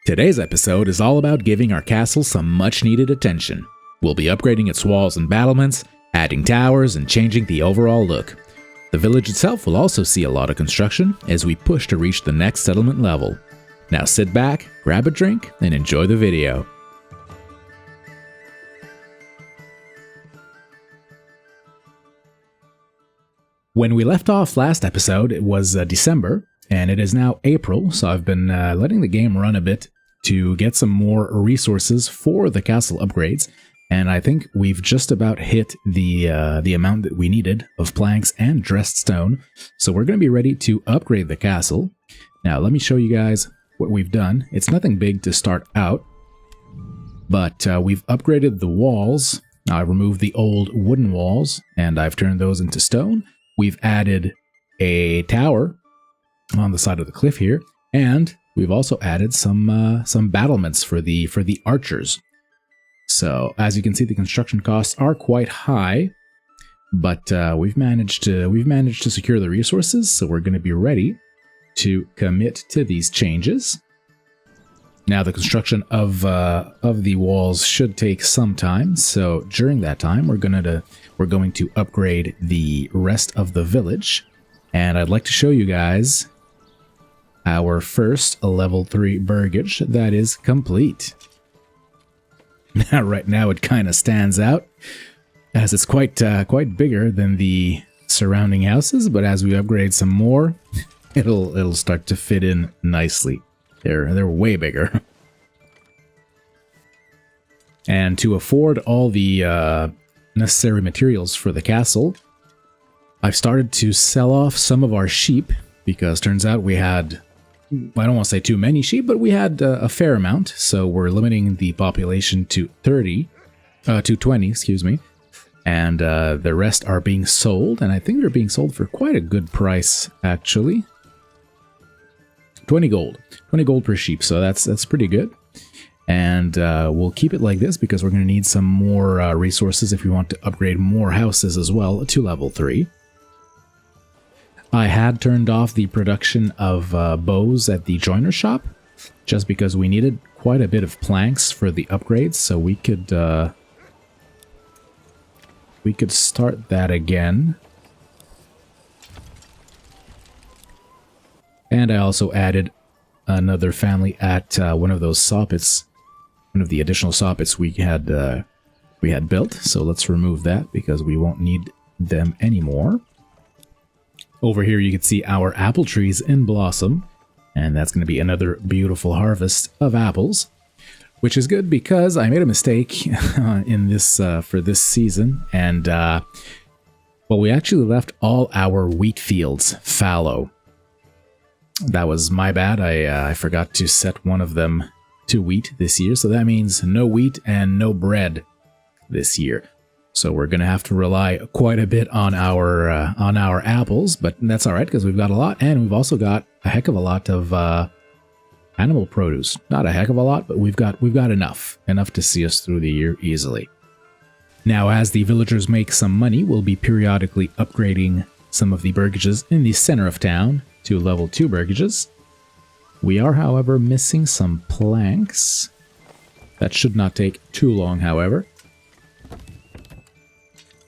Today's episode is all about giving our castle some much-needed attention. We'll be upgrading its walls and battlements, adding towers, and changing the overall look. The village itself will also see a lot of construction as we push to reach the next settlement level. Now sit back, grab a drink, and enjoy the video. When we left off last episode, it was December, and it is now April, so I've been letting the game run a bit to get some more resources for the castle upgrades, and I think we've just about hit the amount that we needed of planks and dressed stone, so we're going to be ready to upgrade the castle. Now let me show you guys what we've done. It's nothing big to start out, but we've upgraded the walls. I removed the old wooden walls, and I've turned those into stone. We've added a tower on the side of the cliff here, and we've also added some battlements for the archers. So as you can see, the construction costs are quite high, but we've managed to secure the resources, so we're going to be ready to commit to these changes. Now the construction of the walls should take some time, so during that time we're going to upgrade the rest of the village, and I'd like to show you guys our first level 3 burgage that is complete. Now right now it kind of stands out as it's quite bigger than the surrounding houses, but as we upgrade some more, it'll start to fit in nicely. They're way bigger. And to afford all the necessary materials for the castle, I've started to sell off some of our sheep, because turns out we had, I don't want to say too many sheep, but we had a fair amount, so we're limiting the population to 20, excuse me, and the rest are being sold, and I think they're being sold for quite a good price, actually. 20 gold per sheep, so that's pretty good. And we'll keep it like this because we're going to need some more resources if we want to upgrade more houses as well to level 3. I had turned off the production of bows at the joiner shop just because we needed quite a bit of planks for the upgrades, so we could start that again. And I also added another family at one of those soppits, one of the additional soppits we had built. So let's remove that because we won't need them anymore. Over here you can see our apple trees in blossom, and that's going to be another beautiful harvest of apples, which is good because I made a mistake in this for this season, and well, we actually left all our wheat fields fallow. That was my bad. I forgot to set one of them to wheat this year, so that means no wheat and no bread this year. So we're going to have to rely quite a bit on our apples, but that's all right because we've got a lot, and we've also got a heck of a lot of animal produce. Not a heck of a lot, but we've got enough to see us through the year easily. Now, as the villagers make some money, we'll be periodically upgrading some of the burgages in the center of town to level 2 burgages. We are, however, missing some planks. That should not take too long, however.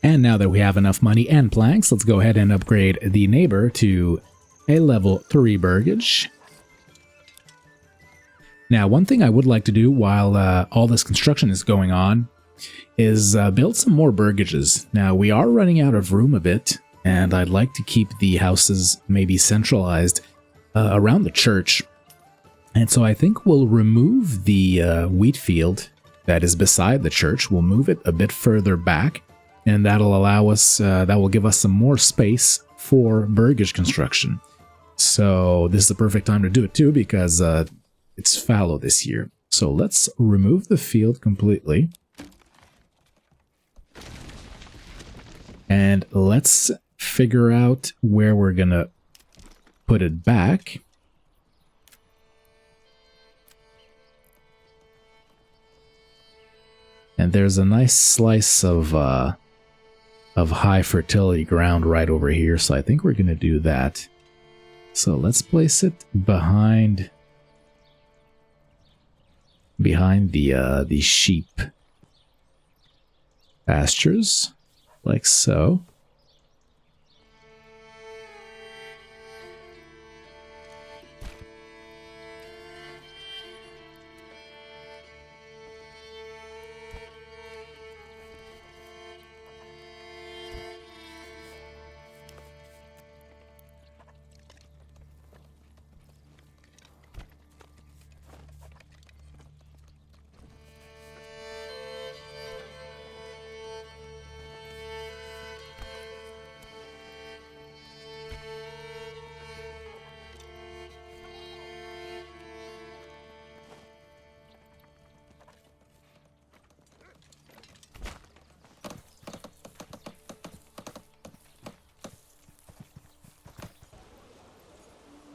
And now that we have enough money and planks, let's go ahead and upgrade the neighbor to a level 3 burgage. Now, one thing I would like to do while all this construction is going on is build some more burgages. Now, we are running out of room a bit, and I'd like to keep the houses maybe centralized around the church. And so I think we'll remove the wheat field that is beside the church. We'll move it a bit further back, and that'll allow us, that will give us some more space for burgage construction. So this is the perfect time to do it too, because it's fallow this year. So let's remove the field completely. And let's figure out where we're gonna put it back. And there's a nice slice of high fertility ground right over here, so I think we're gonna do that. So let's place it behind behind the sheep pastures, like so.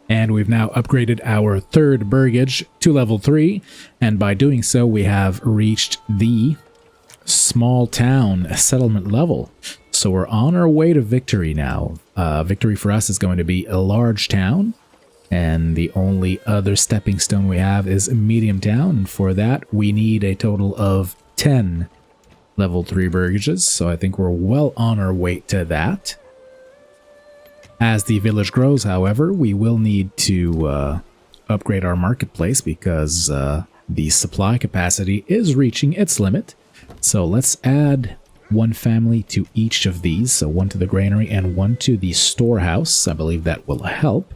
And we've now upgraded our third burgage to level 3, and by doing so we have reached the small town settlement level. So we're on our way to victory now. Victory for us is going to be a large town, and the only other stepping stone we have is a medium town, and for that we need a total of 10 level 3 burgages, so I think we're well on our way to that. As the village grows, however, we will need to upgrade our marketplace because the supply capacity is reaching its limit. So let's add one family to each of these. So one to the granary and one to the storehouse. I believe that will help.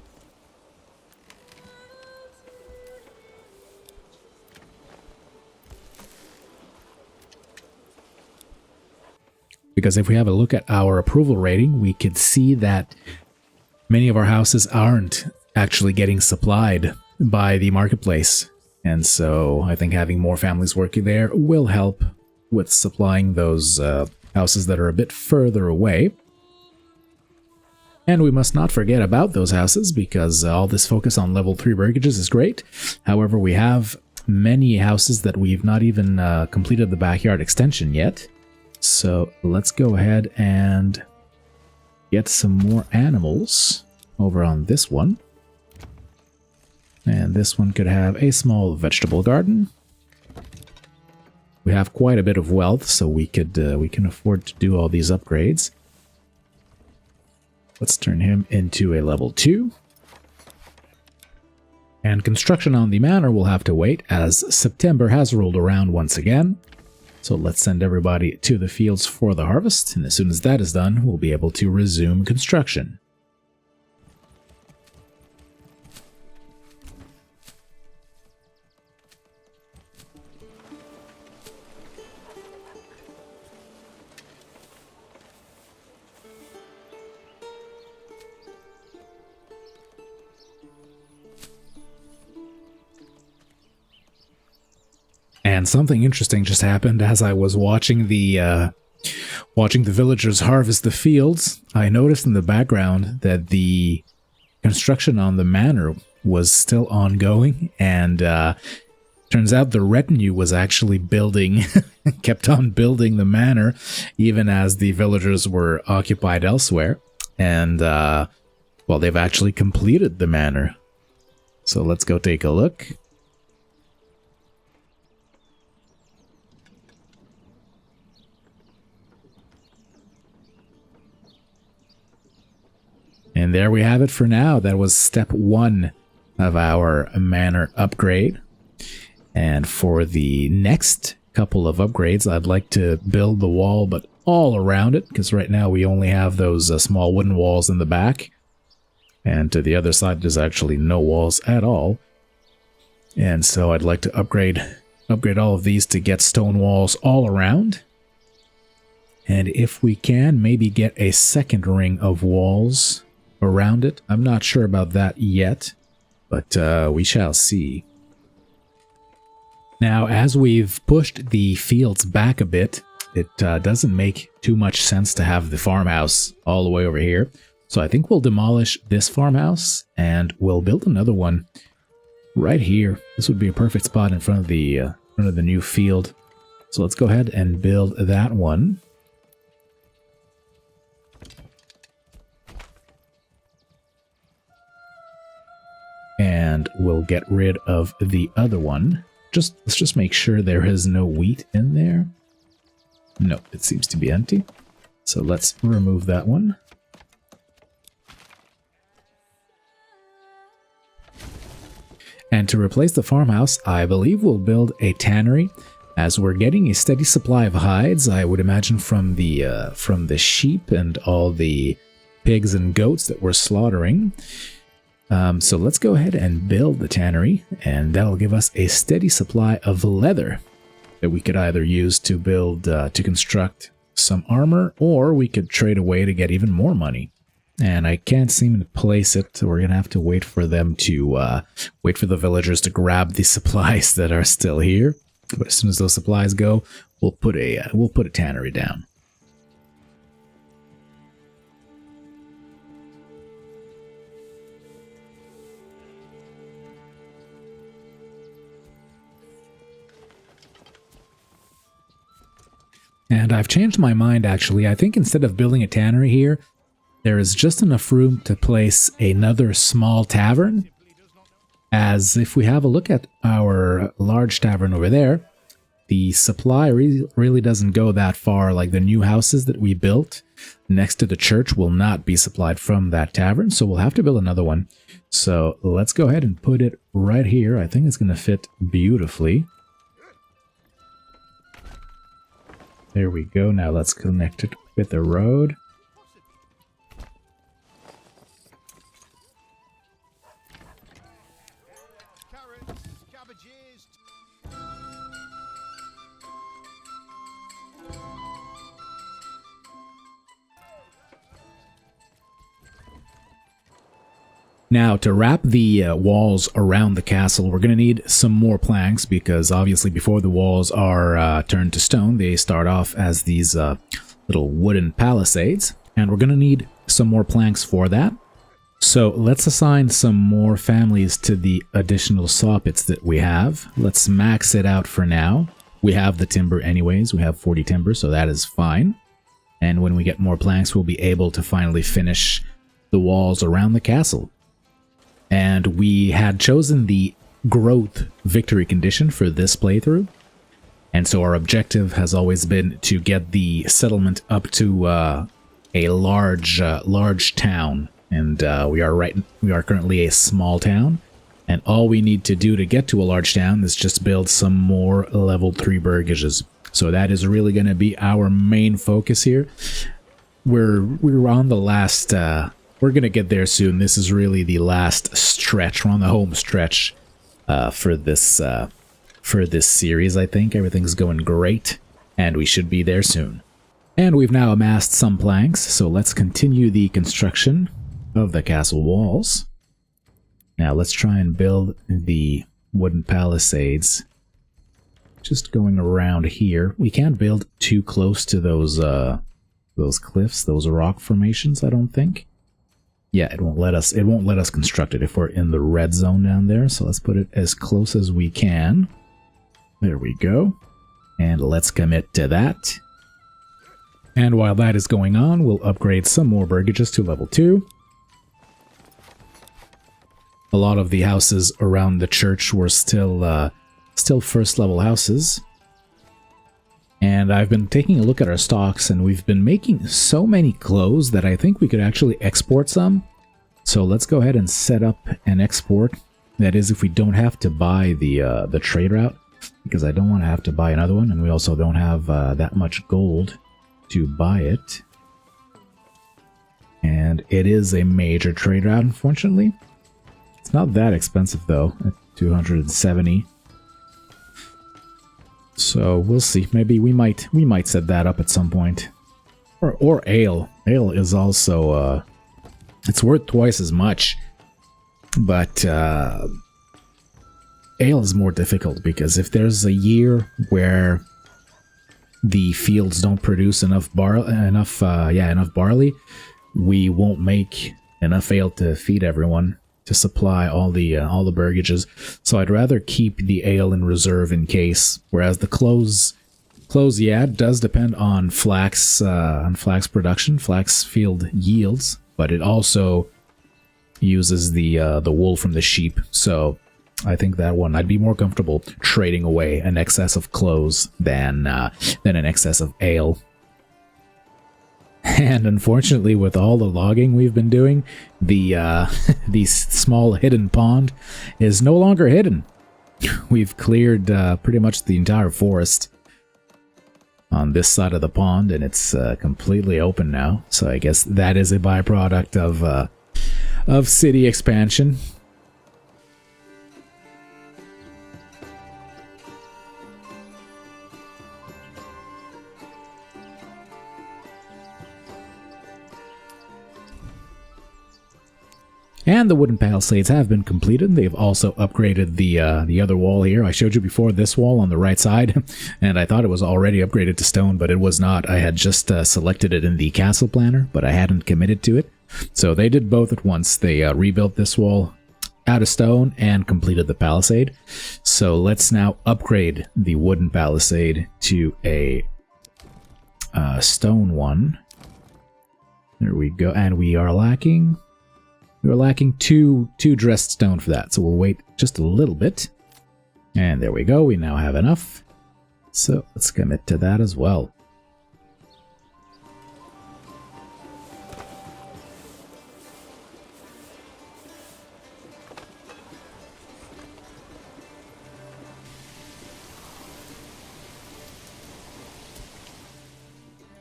Because if we have a look at our approval rating, we could see that many of our houses aren't actually getting supplied by the marketplace. And so I think having more families working there will help with supplying those houses that are a bit further away. And we must not forget about those houses because all this focus on level 3 burgages is great. However, we have many houses that we've not even completed the backyard extension yet. So let's go ahead and get some more animals over on this one. And this one could have a small vegetable garden. We have quite a bit of wealth, so we can afford to do all these upgrades. Let's turn him into a level 2. And construction on the manor will have to wait as September has rolled around once again. So let's send everybody to the fields for the harvest, and as soon as that is done, we'll be able to resume construction. And something interesting just happened as I was watching the villagers harvest the fields. I noticed in the background that the construction on the manor was still ongoing, and turns out the retinue was actually building, kept on building the manor, even as the villagers were occupied elsewhere. And, well, they've actually completed the manor. So let's go take a look. And there we have it for now. That was step 1 of our manor upgrade. And for the next couple of upgrades, I'd like to build the wall, but all around it, because right now we only have those small wooden walls in the back. And to the other side, there's actually no walls at all. And so I'd like to upgrade all of these to get stone walls all around. And if we can, maybe get a second ring of walls around it. I'm not sure about that yet, but we shall see. Now, as we've pushed the fields back a bit, it doesn't make too much sense to have the farmhouse all the way over here. So I think we'll demolish this farmhouse and we'll build another one right here. This would be a perfect spot in front of the new field. So let's go ahead and build that one. And we'll get rid of the other one just make sure there is no wheat in there. No, it seems to be empty. So let's remove that one. And to replace the farmhouse, I believe we'll build a tannery, as we're getting a steady supply of hides, I would imagine from the sheep and all the pigs and goats that we're slaughtering. So let's go ahead and build the tannery, and that'll give us a steady supply of leather that we could either use to build, to construct some armor, or we could trade away to get even more money. And I can't seem to place it. We're gonna have to wait for them to wait for the villagers to grab the supplies that are still here. But as soon as those supplies go, we'll put a tannery down. And I've changed my mind, actually. I think instead of building a tannery here, there is just enough room to place another small tavern. As if we have a look at our large tavern over there, the supply really doesn't go that far. Like the new houses that we built next to the church will not be supplied from that tavern, so we'll have to build another one. So let's go ahead and put it right here. I think it's going to fit beautifully. There we go. Now let's connect it with the road. Now, to wrap the walls around the castle, we're going to need some more planks, because obviously before the walls are turned to stone, they start off as these little wooden palisades, and we're going to need some more planks for that. So let's assign some more families to the additional soffits that we have. Let's max it out for now. We have the timber anyways. We have 40 timber, so that is fine. And when we get more planks, we'll be able to finally finish the walls around the castle. And we had chosen the growth victory condition for this playthrough. And so our objective has always been to get the settlement up to a large town. And we are currently a small town. And all we need to do to get to a large town is just build some more level 3 burgages. So that is really going to be our main focus here. We're on the last... we're going to get there soon. This is really the last stretch. We're on the home stretch for this series, I think. Everything's going great, and we should be there soon. And we've now amassed some planks, so let's continue the construction of the castle walls. Now let's try and build the wooden palisades. Just going around here. We can't build too close to those cliffs, those rock formations, I don't think. Yeah, it won't let us construct it if we're in the red zone down there, so let's put it as close as we can. There we go. And let's commit to that. And while that is going on, we'll upgrade some more burgages to level 2. A lot of the houses around the church were still first level houses. And I've been taking a look at our stocks, and we've been making so many clothes that I think we could actually export some. So let's go ahead and set up an export. That is, if we don't have to buy the trade route, because I don't want to have to buy another one, and we also don't have that much gold to buy it. And it is a major trade route, unfortunately. It's not that expensive though, at 270. So we'll see. Maybe we might set that up at some point. Or ale. Ale is also it's worth twice as much. But ale is more difficult, because if there's a year where the fields don't produce enough barley, we won't make enough ale to feed everyone, to supply all the burgages. So I'd rather keep the ale in reserve in case. Whereas the clothes, yeah, it does depend on flax production, flax field yields, but it also uses the wool from the sheep. So I think that one, I'd be more comfortable trading away an excess of clothes than an excess of ale. And unfortunately, with all the logging we've been doing, the small hidden pond is no longer hidden. We've cleared pretty much the entire forest on this side of the pond, and it's completely open now. So I guess that is a byproduct of city expansion. And the wooden palisades have been completed. They've also upgraded the other wall here. I showed you before this wall on the right side, and I thought it was already upgraded to stone, but it was not. I had just selected it in the castle planner, but I hadn't committed to it. So they did both at once. They rebuilt this wall out of stone and completed the palisade. So let's now upgrade the wooden palisade to a stone one. There we go. And we are lacking... We're lacking two dressed stone for that, so we'll wait just a little bit. And there we go, we now have enough. So let's commit to that as well.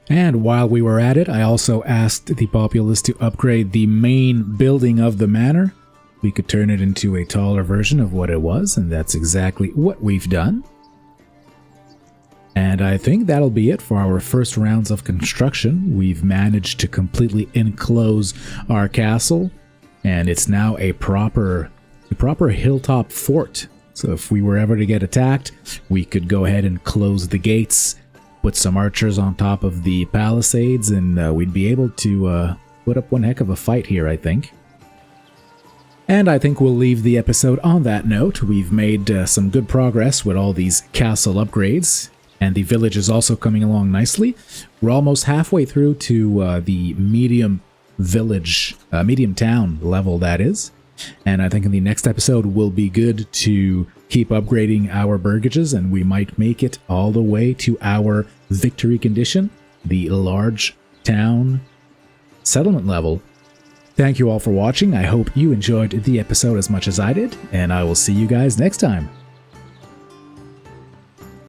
And while we were at it, I also asked the populace to upgrade the main building of the manor. We could turn it into a taller version of what it was, and that's exactly what we've done. And I think that'll be it for our first rounds of construction. We've managed to completely enclose our castle, and it's now a proper hilltop fort. So if we were ever to get attacked, we could go ahead and close the gates, put some archers on top of the palisades, and we'd be able to put up one heck of a fight here, I think. And I think we'll leave the episode on that note. We've made some good progress with all these castle upgrades, and the village is also coming along nicely. We're almost halfway through to the medium village, medium town level, that is. And I think in the next episode will be good to keep upgrading our burgages, and we might make it all the way to our victory condition, the large town settlement level. Thank you all for watching. I hope you enjoyed the episode as much as I did, and I will see you guys next time.